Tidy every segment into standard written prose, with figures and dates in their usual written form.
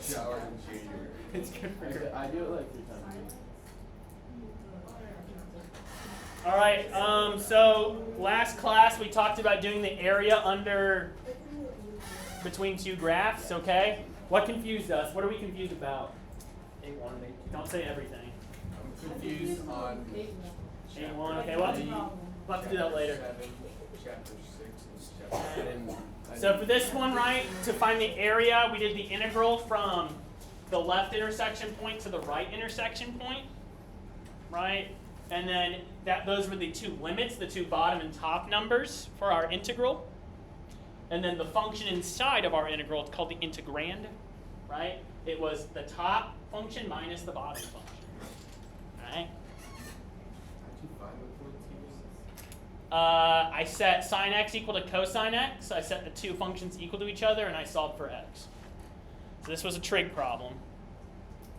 showered in January. It's good for your. I do it like 3 times a week. All right. So last class we talked about doing the area under between two graphs. Okay. What confused us? What are we confused about? A1 and A2. Don't say everything. I'm confused on A1. Okay. Well, we'll have to do that later. 7, chapter 6, and chapter 10. So for this one, right, to find the area, we did the integral from the left intersection point to the right intersection point, right? And then those were the two limits, the two bottom and top numbers for our integral. And then the function inside of our integral, it's called the integrand, right? It was the top function minus the bottom function, right? I set sine x equal to cosine x. I set the two functions equal to each other, and I solved for x. So this was a trig problem.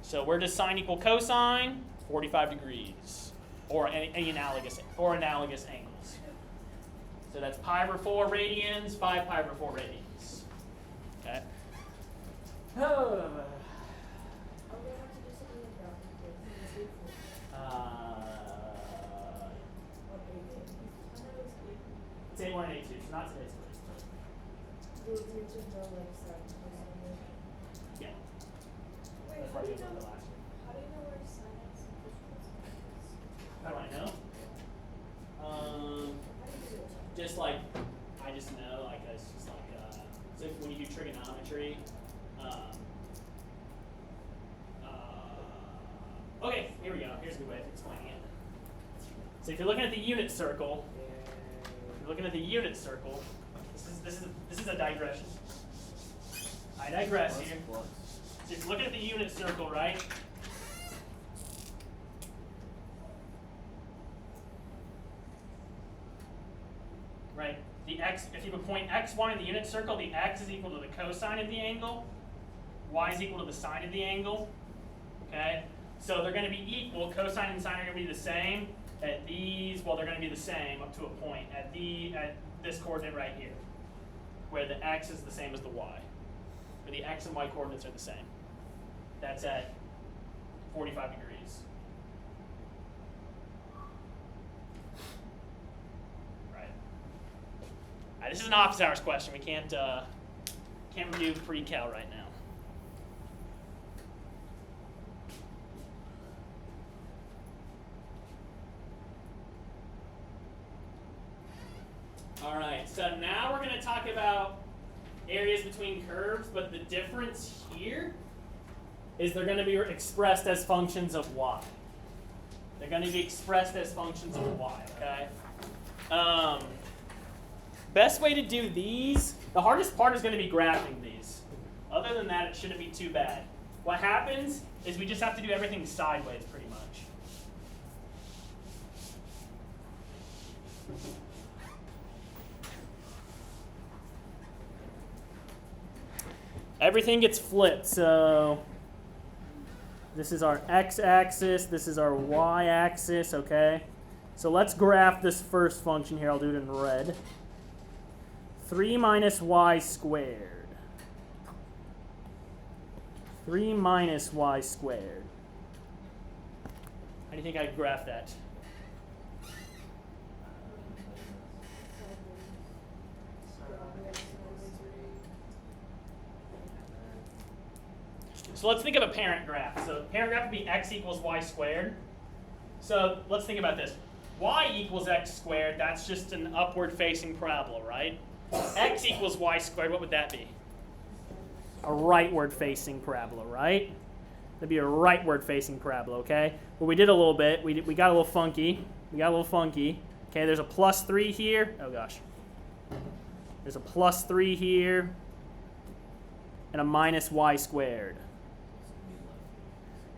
So where does sine equal cosine? 45 degrees, or any analogous angles. So that's pi over 4 radians, 5 pi over 4 radians. Okay. It's A1 and A2, so not today's class. Yeah. That's why we did the last one. How do you know where sin x equals? How do I know? Just like, I just know, like, it's just like, so when you do trigonometry, okay, here we go. Here's a good way of explaining it. So if you're looking at the unit circle, this is a digression. I digress here. So if you're looking at the unit circle, right? Right. The x, if you have a point x1 in the unit circle, the x is equal to the cosine of the angle. Y is equal to the sine of the angle. Okay. So they're going to be equal. Cosine and sine are going to be the same. At these, well, they're going to be the same up to a point at this coordinate right here, where the x is the same as the y, where the x and y coordinates are the same. That's at 45 degrees. Right. All right, this is an office hours question. We can't do pre-cal right now. All right, so now we're going to talk about areas between curves, but the difference here is they're going to be expressed as functions of y. They're going to be expressed as functions of y, okay? Best way to do these, the hardest part is going to be graphing these. Other than that, it shouldn't be too bad. What happens is we just have to do everything sideways pretty much. Everything gets flipped, so this is our x-axis, this is our y-axis, okay? So let's graph this first function here. I'll do it in red. 3 minus y squared. 3 minus y squared. How do you think I'd graph that? So let's think of a parent graph. So the parent graph would be x equals y squared. So let's think about this. Y equals x squared, that's just an upward facing parabola, right? X equals y squared, what would that be? A rightward facing parabola, right? That'd be a rightward facing parabola, okay? Well, we did a little bit. We got a little funky. Okay, there's a plus 3 here. Oh, gosh. There's a plus 3 here and a minus y squared.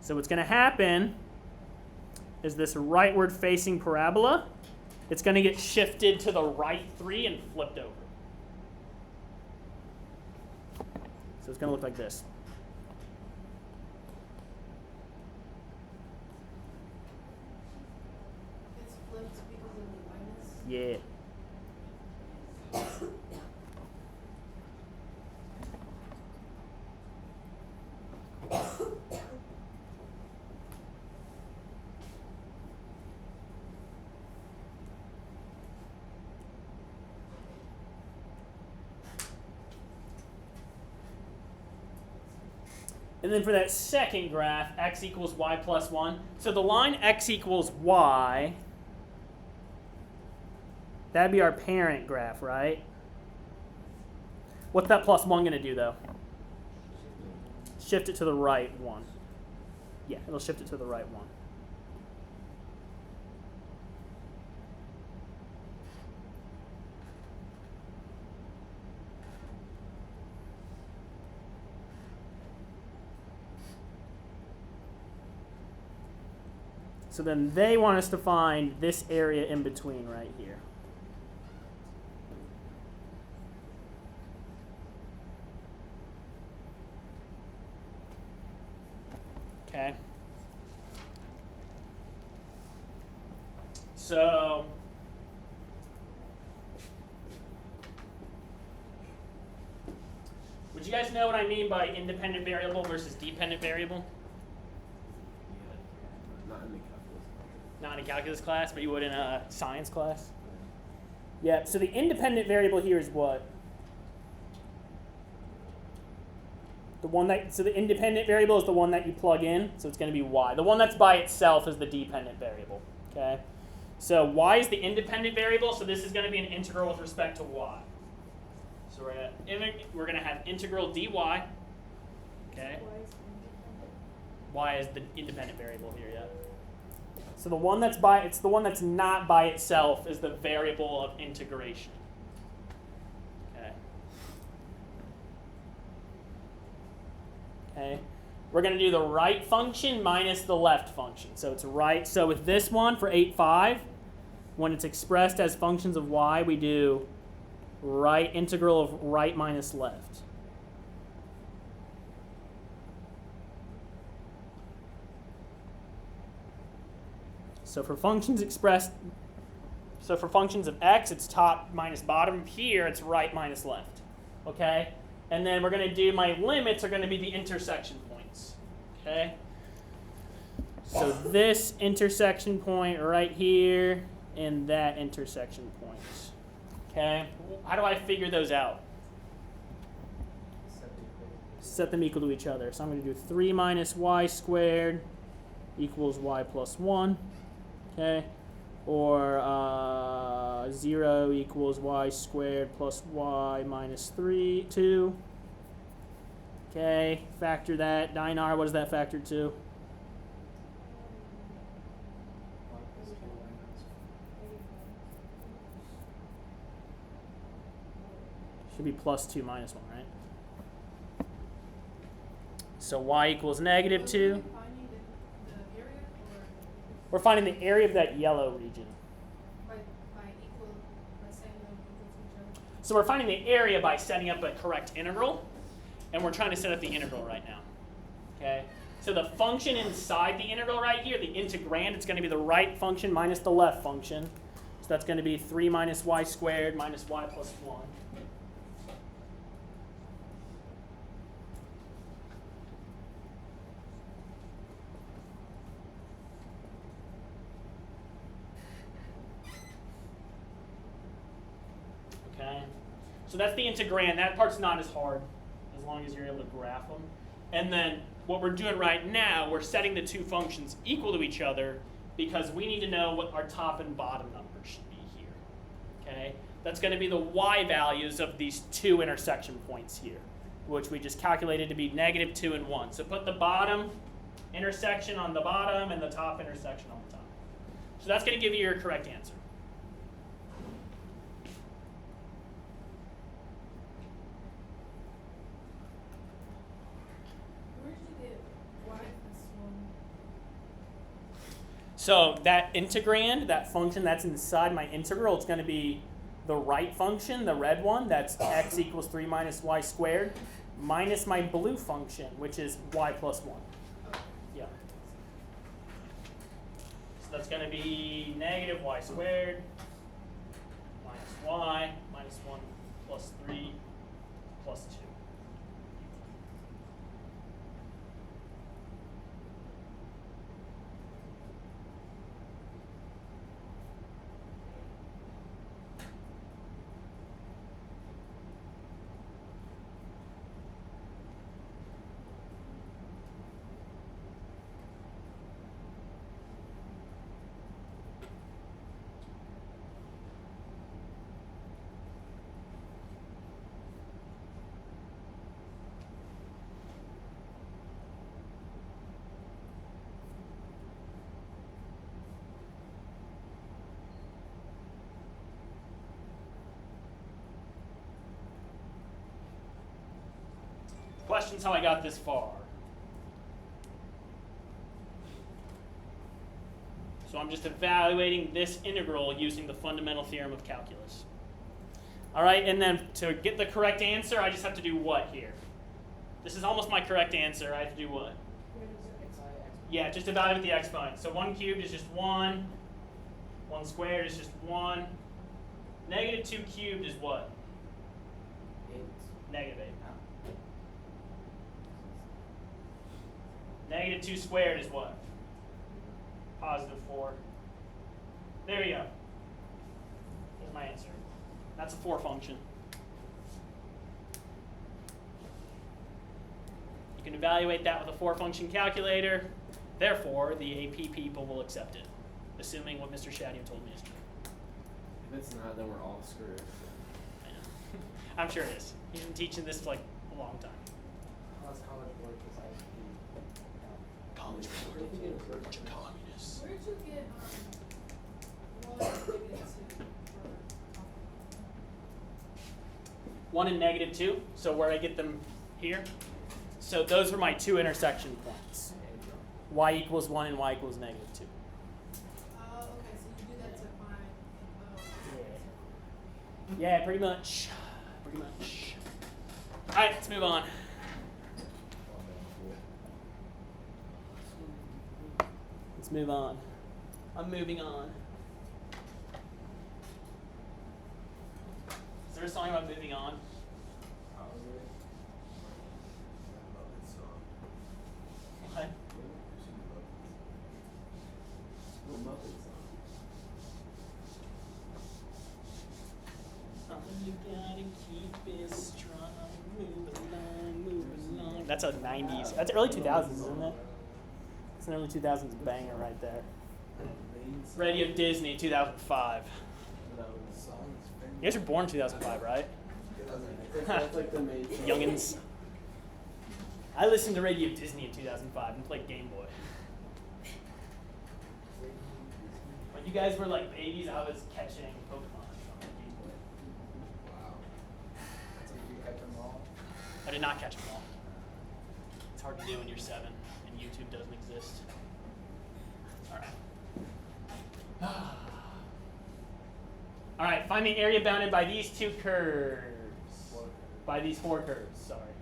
So what's going to happen is this rightward facing parabola, it's going to get shifted to the right 3 and flipped over. So it's going to look like this. It's flipped because of the minus? Yeah. And then for that second graph, x equals y plus 1. So the line x equals y, that'd be our parent graph, right? What's that plus 1 going to do, though? Shift it to the right 1. Yeah, it'll shift it to the right 1. So then they want us to find this area in between right here. Okay. So would you guys know what I mean by independent variable versus dependent variable? Not in the calculus. Not in a calculus class, but you would in a science class? Yeah, so the independent variable here is what? So the independent variable is the one that you plug in, so it's going to be y. The one that's by itself is the dependent variable, okay? So y is the independent variable, so this is going to be an integral with respect to y. So we're going to have integral dy, okay? Y is the independent variable here, yeah. So the one that's the one that's not by itself is the variable of integration. Okay. We're going to do the right function minus the left function. So it's right. So with this one for 8.5, when it's expressed as functions of y, we do right integral of right minus left. So for functions of x, it's top minus bottom. Here, it's right minus left. Okay? And then we're going to do, my limits are going to be the intersection points. Okay? So this intersection point right here and that intersection point. Okay? How do I figure those out? Set them equal to each other. So I'm going to do 3 minus y squared equals y plus 1. Okay? Or 0 equals y squared plus y minus 2. Okay, factor that. Dinar, what does that factor to? Should be plus 2 minus 1, right? So y equals negative 2. We're finding the area of that yellow region. So we're finding the area by setting up a correct integral, and we're trying to set up the integral right now. Okay? So the function inside the integral right here, the integrand, it's going to be the right function minus the left function. So that's going to be 3 minus y squared minus y plus 1. Okay? So that's the integrand. That part's not as hard, as long as you're able to graph them. And then what we're doing right now, we're setting the two functions equal to each other because we need to know what our top and bottom numbers should be here. Okay? That's going to be the y values of these two intersection points here, which we just calculated to be negative 2 and 1. So put the bottom intersection on the bottom and the top intersection on the top. So that's going to give you your correct answer. So that integrand, that function that's inside my integral, it's going to be the right function, the red one, that's x equals 3 minus y squared, minus my blue function, which is y plus 1. Yeah. So that's going to be negative y squared minus y minus 1 plus 3 plus 2. questions how I got this far. So I'm just evaluating this integral using the fundamental theorem of calculus. All right, and then to get the correct answer, I just have to do what here? This is almost my correct answer. I have to do what? Yeah, just evaluate the exponent. So 1 cubed is just 1. 1 squared is just 1. Negative 2 cubed is what? 8. Negative 8. Negative 2 squared is what? Positive 4. There you go. Here's my answer. That's a 4 function. You can evaluate that with a 4 function calculator. Therefore, the AP people will accept it, assuming what Mr. Shadio told me is true. If it's not, then we're all screwed. I know. I'm sure it is. He's been teaching this for like a long time. How's college work besides the College board. Bunch of communists. Where'd you get, 1 and -2 for? 1 and negative 2. So where I get them here. So those are my 2 intersection points. Y equals 1 and y equals negative 2. Oh, okay, so you do that to find, Yeah, pretty much. Pretty much. All right, let's move on. Let's move on. I'm moving on. Is there a song about moving on? What? You gotta keep it strong, move along. That's a 90s. That's early 2000s, isn't it? It's an early 2000s banger right there. Radio Disney, 2005. You guys were born in 2005, right? That's like the main Youngins. I listened to Radio Disney in 2005 and played Game Boy. When you guys were like babies, I was catching Pokemon on the Game Boy. Wow. That's like you catch them all. I did not catch them all. It's hard to do when you're 7 and YouTube doesn't exist. All right. All right, find the area bounded by these 2 curves. By these 4 curves, sorry.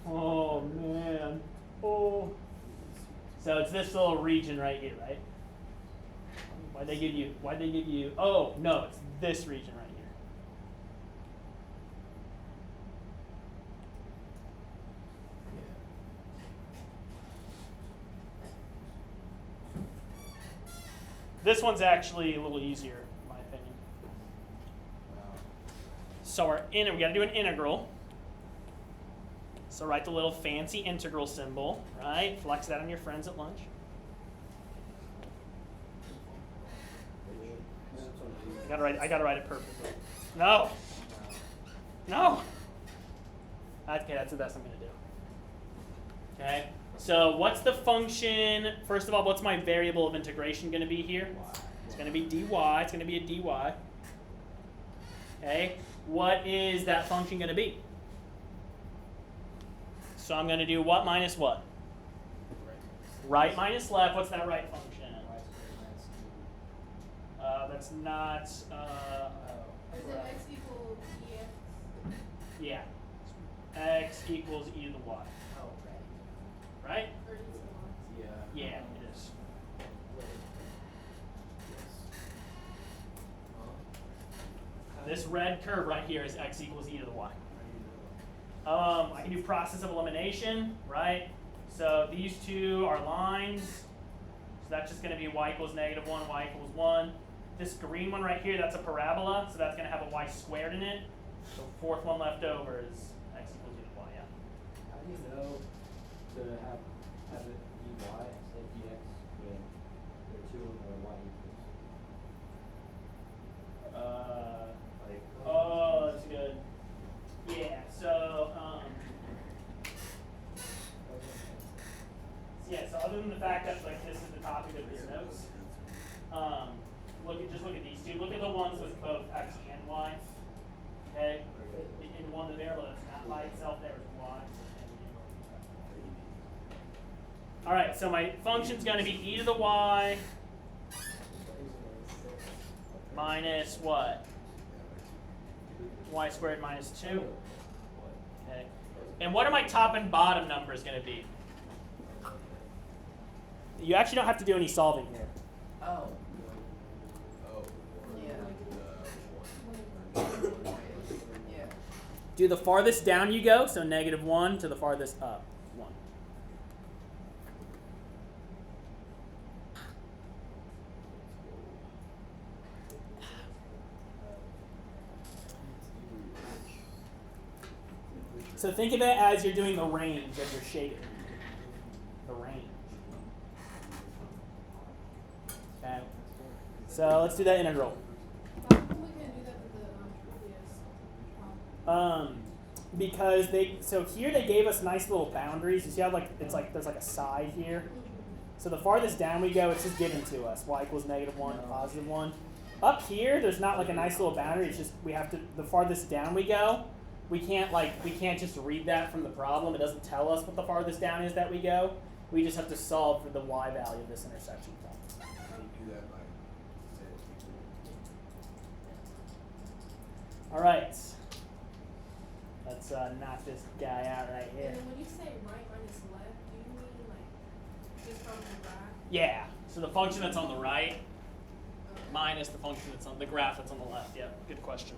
Oh, man. Oh. So it's this little region right here, right? Why'd they give you, oh, no, it's this region right here. This one's actually a little easier, in my opinion. So we got to do an integral. So write the little fancy integral symbol, right? Flex that on your friends at lunch. I gotta write it perfectly. No. Okay, that's the best I'm gonna do. Okay. So what's the function? First of all, what's my variable of integration gonna be here? It's gonna be dy. It's gonna be a dy. Okay. What is that function gonna be? So I'm gonna do what minus what? Right minus left. What's that right function? That's not. Is it x equal EX? Yeah. X equals e to the y. Oh, Right? Or is it y? yeah. Yeah, it is. This red curve right here is x equals e to the y. I can do process of elimination, right? So these 2 are lines. So that's just going to be y equals -1, y equals 1. This green one right here, that's a parabola. So that's going to have a y squared in it. So 4th one left over is x equals e to the y, yeah. How do you know to have it dy instead of dx when there are 2 of them are y equals? Oh, that's good. Yeah, so, so other than the fact that like this is the topic of his notes, look at these 2. Look at the ones with both x and y. Okay? In one, the variable that's not by itself there is y. All right, so my function's going to be e to the y minus what? Y squared minus 2. Okay. And what are my top and bottom numbers going to be? You actually don't have to do any solving here. Oh. Oh. Yeah. Yeah. Do the farthest down you go, so -1 to the farthest up, 1. So think of it as you're doing the range of your shape. The range. Okay. So let's do that integral. How come we can't do that with the previous problem? Because here they gave us nice little boundaries. You see how there's like a side here. So the farthest down we go, it's just given to us. Y equals -1, +1. Up here, there's not like a nice little boundary. It's just we have to. The farthest down we go, we can't just read that from the problem. It doesn't tell us what the farthest down is that we go. We just have to solve for the y value of this intersection point. How do you do that by All right. Let's knock this guy out right here. And then when you say right minus left, do you mean like just from the graph? Yeah. So the function that's on the right minus the function that's on the graph that's on the left. Yeah. Good question.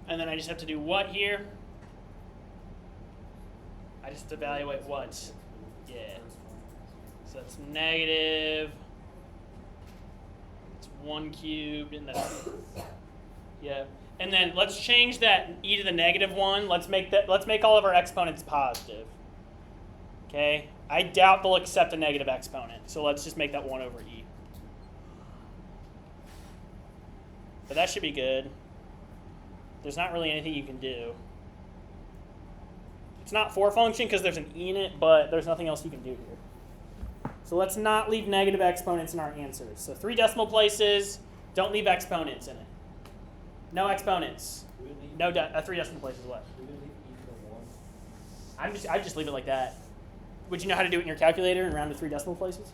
And then I just have to do what here? I just evaluate what? Yeah. So that's negative. It's 1 cubed, and that's yeah. And then let's change that e to the -1. Let's make all of our exponents positive. Okay. I doubt they'll accept a negative exponent, so let's just make that 1 over e. But that should be good. There's not really anything you can do. It's not for function because there's an e in it, but there's nothing else you can do here. So let's not leave negative exponents in our answers. So 3 decimal places, don't leave exponents in it. No exponents. No 3 decimal places left. I just leave it like that. Would you know how to do it in your calculator and round to 3 decimal places?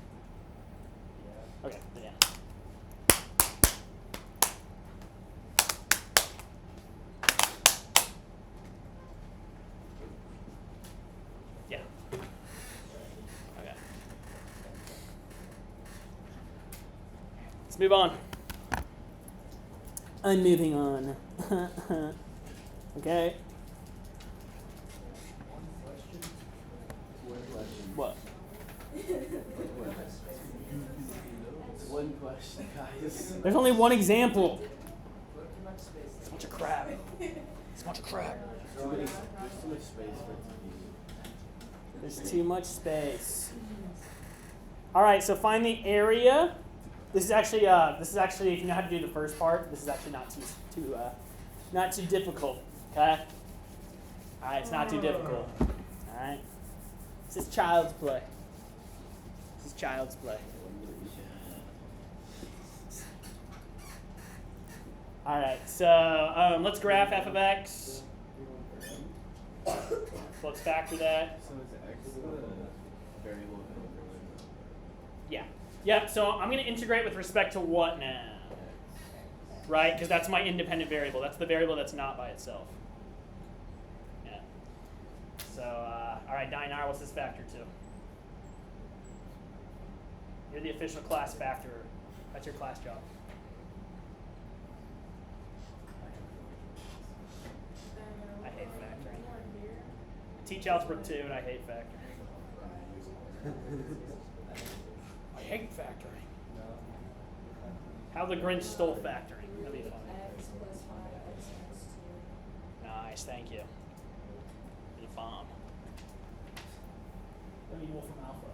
Yeah. Okay. Then yeah. Let's move on. I'm moving on. Okay. What? One question, guys. There's only one example. It's a bunch of crap. It's a bunch of crap. There's too much space for it to be. There's too much space. All right, so find the area. This is actually if you know how to do the first part, this is actually not too difficult. Okay. All right, it's not too difficult. All right. This is child's play. This is child's play. All right, so let's graph f of x. So let's factor that. So is x the variable? Yeah. Yeah, so I'm going to integrate with respect to what now? Right? Because that's my independent variable. That's the variable that's not by itself. Yeah. So, all right, Dinar, what's this factor to? You're the official class factorer. That's your class job. I hate factoring. I teach Algebra 2, and I hate factoring. I hate factoring. How the Grinch stole factoring. That'd be fun. nice, thank you. The bomb. Let me wolf from alpha.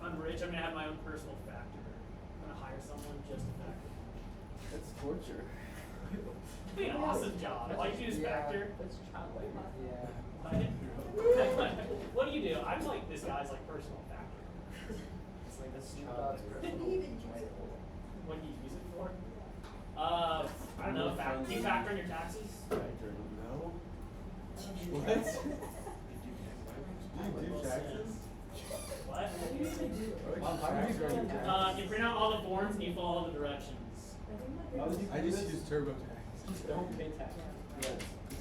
I'm rich, I'm gonna have my own personal factor. I'm gonna hire someone just to factor. That's torture. It'd be an awesome job. Why do you use factor? That's childlike. Yeah. What? What do you do? I'm like this guy's like personal factor. It's like that's childlike. What do you use it for? I don't know. Do you factor in your taxes? No. What? Do you do taxes? What? What? You print out all the forms and you follow all the directions. I just use TurboTax. Just don't pay tax. Yes.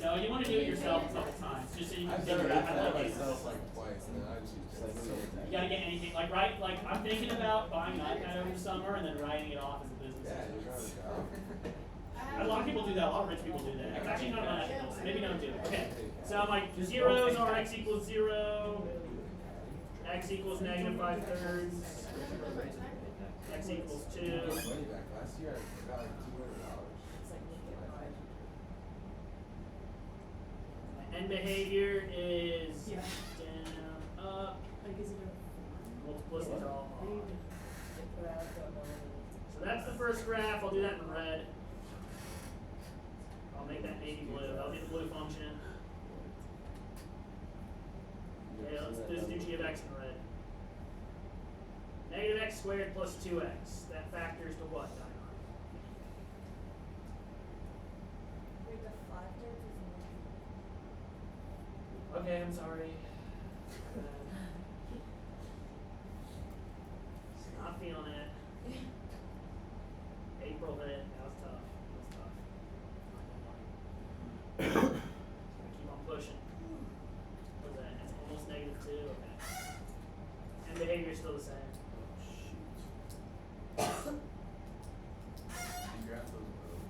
No, you want to do it yourself a couple times, just so you can I've done figure it out how to do it. myself like twice, and then I just use TurboTax. You gotta get anything like I'm thinking about buying an iPad over the summer and then writing it off as a business. Yeah, you're trying to go. A lot of people do that. A lot of rich people do that. It's actually not unethical, so maybe don't do it. Okay. So I'm like zeros are x equals 0, x equals negative 5/3, x equals 2. Money back. Last year I got like $200. End behavior is down, up. Multiplicities are all odd. So that's the first graph. I'll do that in red. I'll make that navy blue. That'll be the blue function. Okay, let's do g of x in red. Negative x squared plus 2x. That factors to what, Diana? Okay, I'm sorry. Not feeling it. April hit. That was tough. That was tough. Keep on pushing. What is that? It's almost negative 2. Okay. And behavior is still the same. You graph those both.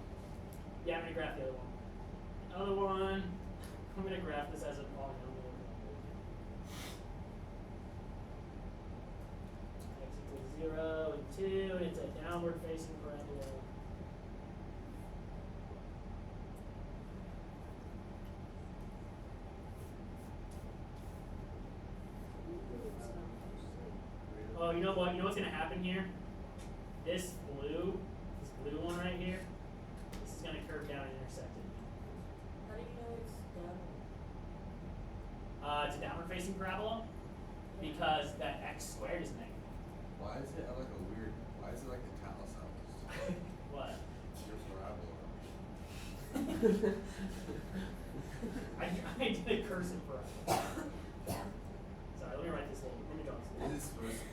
Yeah, I'm gonna graph the other one. Other one. I'm gonna graph this as a polynomial. X equals 0 and 2, and it's a downward facing parabola. Oh, you know what? You know what's gonna happen here? This blue one right here, this is gonna curve down and intersect it. How do you know it's done? It's a downward facing parabola because that x squared is negative. Why is it like a weird? Why is it like italicized? What? Your parabola. I did a cursive parabola. Sorry, let me write this little. Let me draw this.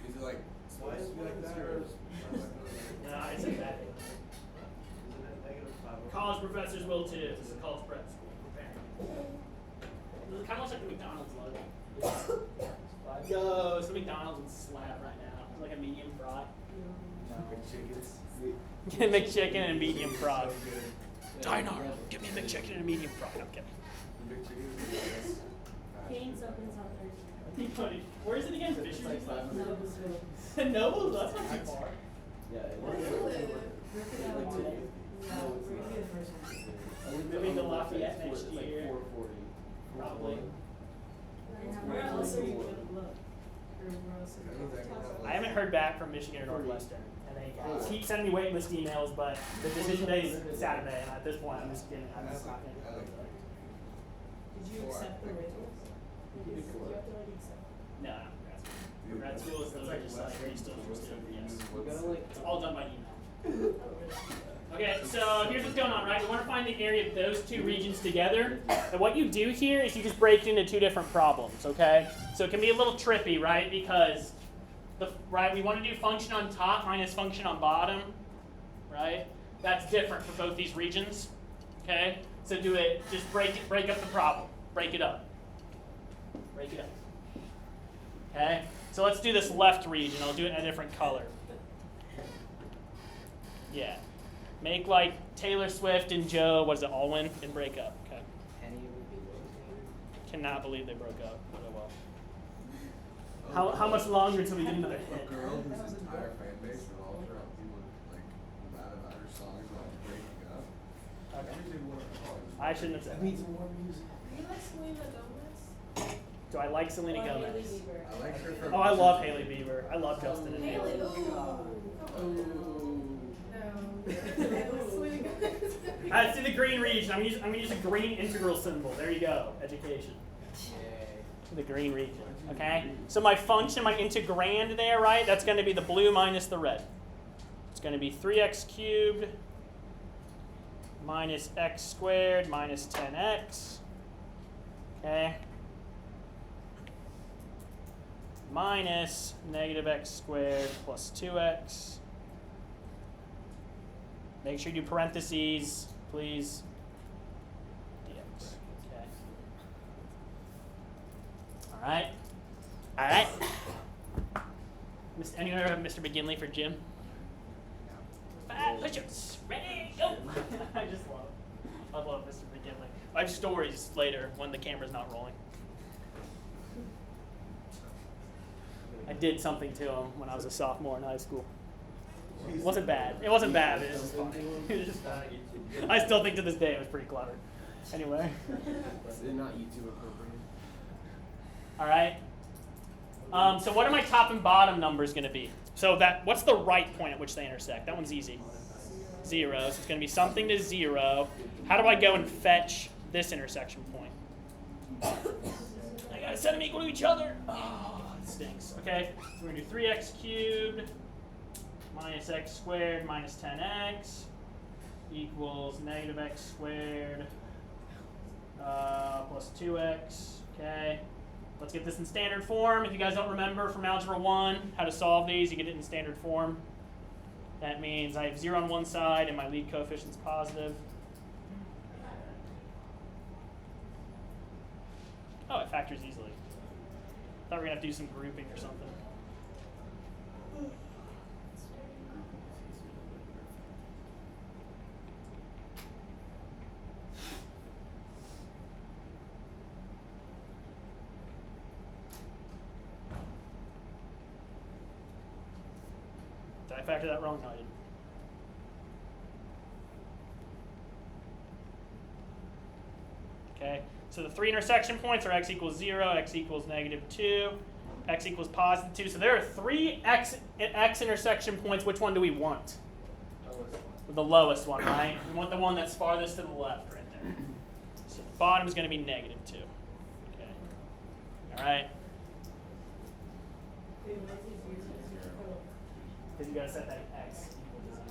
Is it like supposed to be like that or? No, it's a bad thing. College professors will too. This is a college prep school. Apparently. It kind of looks like the McDonald's logo. Yo, it's the McDonald's with slab right now. It's like a medium fry. McChicken and medium fry. Dino, give me a McChicken and a medium fry. No, I'm kidding. Canes opens on Thursday. Where is it again? Fishers? It's like 500. Noble? That's not too far. Moving to Lafayette next year. 440. Probably. Where else are you gonna look? I haven't heard back from Michigan or Northwestern, and they keep sending me waiting list emails, but the decision day is Saturday, and at this point, I'm just kidding. I'm just not going to do it. Did you accept the results? You have to like accept. No, no, grad school is literally just like, are you still interested? Yes. We're gonna like. It's all done by email. Okay, so here's what's going on, right? We want to find the area of those two regions together. And what you do here is you just break it into two different problems, okay? So it can be a little trippy, right? Because, we want to do function on top minus function on bottom, right? That's different for both these regions, okay? So do it, just break up the problem. Break it up. Break it up. Okay? So let's do this left region. I'll do it in a different color. Yeah. Make like Taylor Swift and Joe, what is it, Alwyn, and break up. Okay. Any of the people. Cannot believe they broke up. Oh, well. How much longer until we get into the hit? A girl whose entire fan base revolves around people like mad about her songs about breaking up. Okay. Everything what it calls. I shouldn't have said that. more music. Do you like Selena Gomez? Do I like Selena Or Hailey Gomez? Bieber? I like her from. Oh, I love Hailey Bieber. I love Justin and Hailey, Hailey. ooh. No. Selena Gomez. It's in the green region. I'm gonna use a green integral symbol. There you go. Education. The green region. Okay? So my function, my integrand there, right? That's going to be the blue minus the red. It's going to be 3x cubed minus x squared minus 10x. Okay? Minus negative x squared plus 2x. Make sure you do parentheses, please. dx. Okay. All right. All right. Anyone ever have Mr. McGinley for Jim? 5 push-ups. Ready, go. I love Mr. McGinley. I have stories later when the camera's not rolling. I did something to him when I was a sophomore in high school. It wasn't bad. It wasn't bad. It was just funny. It was just funny. I still think to this day it was pretty clever. Anyway. Is it not YouTube appropriate? All right. So what are my top and bottom numbers going to be? So what's the right point at which they intersect? That one's easy. 0. So it's going to be something to 0. How do I go and fetch this intersection point? I got to set them equal to each other. Oh, it stinks. Okay. So we're going to do 3x cubed minus x squared minus 10x equals negative x squared plus 2x. Okay. Let's get this in standard form. If you guys don't remember from Algebra 1 how to solve these, you get it in standard form. That means I have 0 on one side and my lead coefficient's positive. Oh, it factors easily. Thought we were going to have to do some grouping or something. Did I factor that wrong? No, I didn't. Okay, so the 3 intersection points are x equals 0, x equals negative 2, x equals positive 2. So there are 3 x intersection points. Which one do we want? The lowest one, right? We want the one that's farthest to the left right there. So the bottom is going to be negative 2. Okay. All right. Because you got to set that x equal to 0.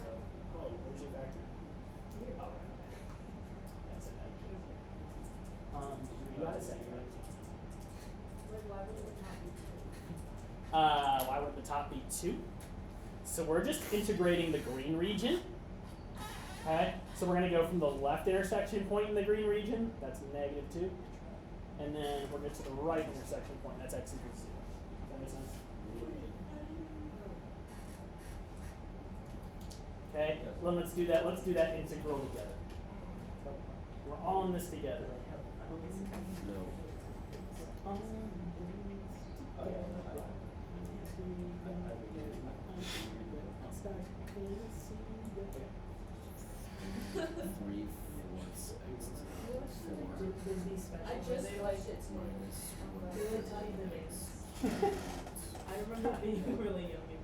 Oh, where's your factor? Oh, right. That's it. You got it set, right? Why would the top be 2? So we're just integrating the green region. Okay, so we're going to go from the left intersection point in the green region. That's negative 2. And then we're going to the right intersection point. That's x equals 0. Does that make sense? Okay, well, let's do that. Let's do that integral together. So we're all in this together. I just watched it tonight. I remember being really young and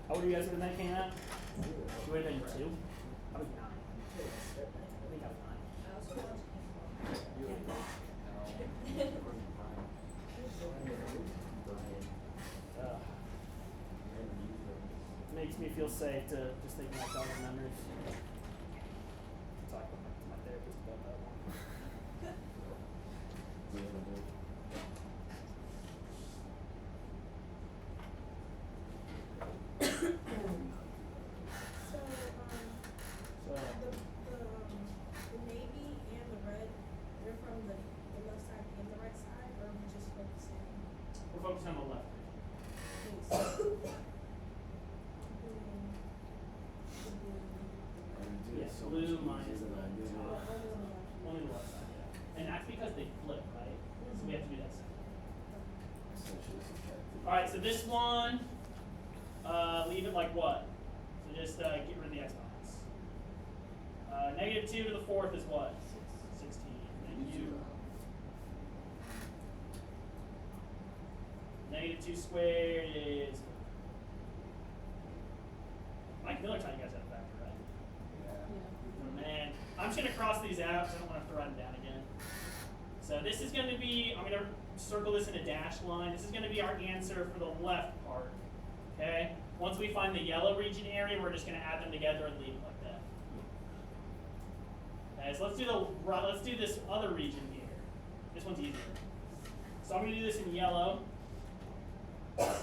How old are you guys when that came out? You would have been 2? I was 9. I think I was 9. Makes me feel safe to just think about all the memories. Talk to my therapist about that one. The navy and the red, they're from the left side and the right side, or are we just focusing? We're focusing on the left. Alright, so this one, leave it like what? So just get rid of the exponents. Negative 2 to the fourth is what? 16. And you. Negative 2 squared is. Mike Miller taught you guys how to factor, right? Yeah. Oh, man, I'm just gonna cross these out because I don't want to throw them down again. So this is going to be, I'm going to circle this in a dashed line. This is going to be our answer for the left part. Okay. Once we find the yellow region area, we're just going to add them together and leave it like that. Okay, so let's do this other region here. This one's easier. So I'm going to do this in yellow. Okay,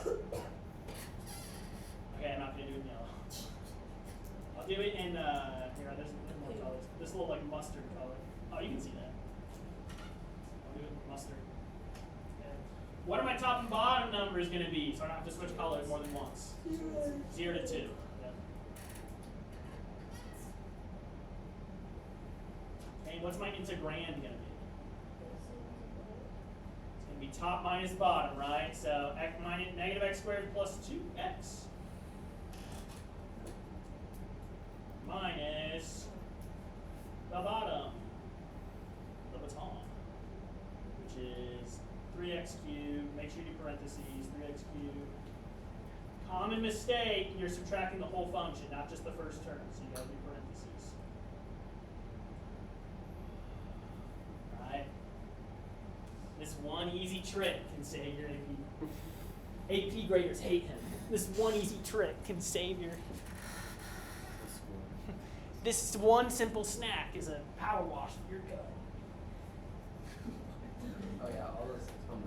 I'm not going to do it in yellow. I'll do it in here. There's more colors. This little like mustard color. Oh, you can see that. I'll do it in mustard. Okay. What are my top and bottom numbers going to be? So I don't have to switch colors more than once. 0 to 2. Yep. Okay, what's my integrand going to be? It's going to be top minus bottom, right? So negative x squared plus 2x minus the bottom, the baton, which is 3x cubed. Make sure you do parentheses, 3x cubed. Common mistake, you're subtracting the whole function, not just the first term, so you gotta do parentheses. Alright? This one easy trick can save your AP. AP graders hate him. This one easy trick can save your... This one simple snack is a power wash for your gut. Oh yeah, all this common.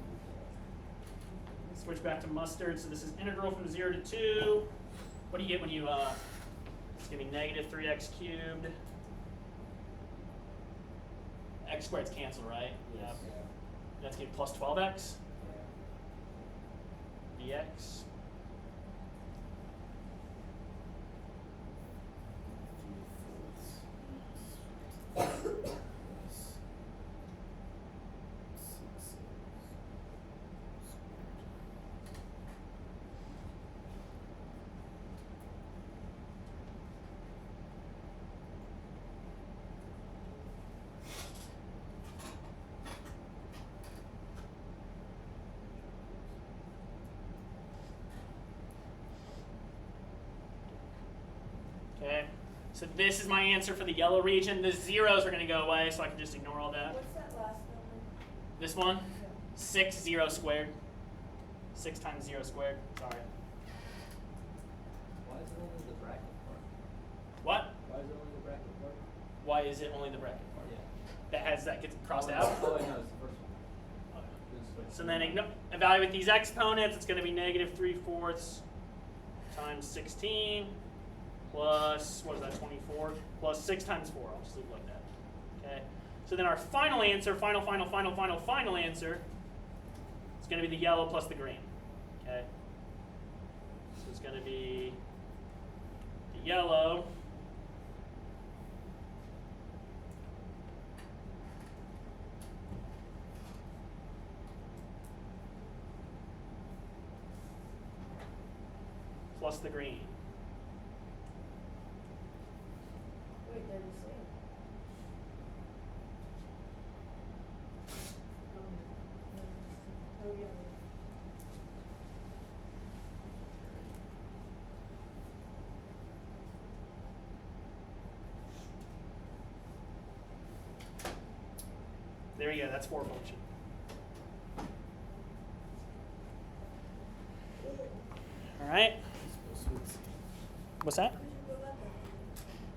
Switch back to mustard. So this is integral from 0 to 2. What do you get when you, it's going to be negative 3x cubed. X squared's cancel, right? Yes. Yeah. That's going to be plus 12x dx. Okay, so this is my answer for the yellow region. The zeros are going to go away, so I can just ignore all that. What's that last number? This one, 6 0 squared. 6 times 0 squared. Sorry. Why is it only the bracket part? What? Why is it only the bracket part? Why is it only the bracket part? Yeah. That gets crossed Oh, out? Oh, I know, it's the first one. So then evaluate these exponents. It's going to be negative 3/4 times 16 plus, what is that, 24? Plus 6 times 4. I'll just leave it like that. Okay. So then our final answer, final answer, is going to be the yellow plus the green. Okay. So it's going to be the yellow plus the green. Wait, they're the same. Oh, yeah. There you go, that's 4 function. All right. What's that?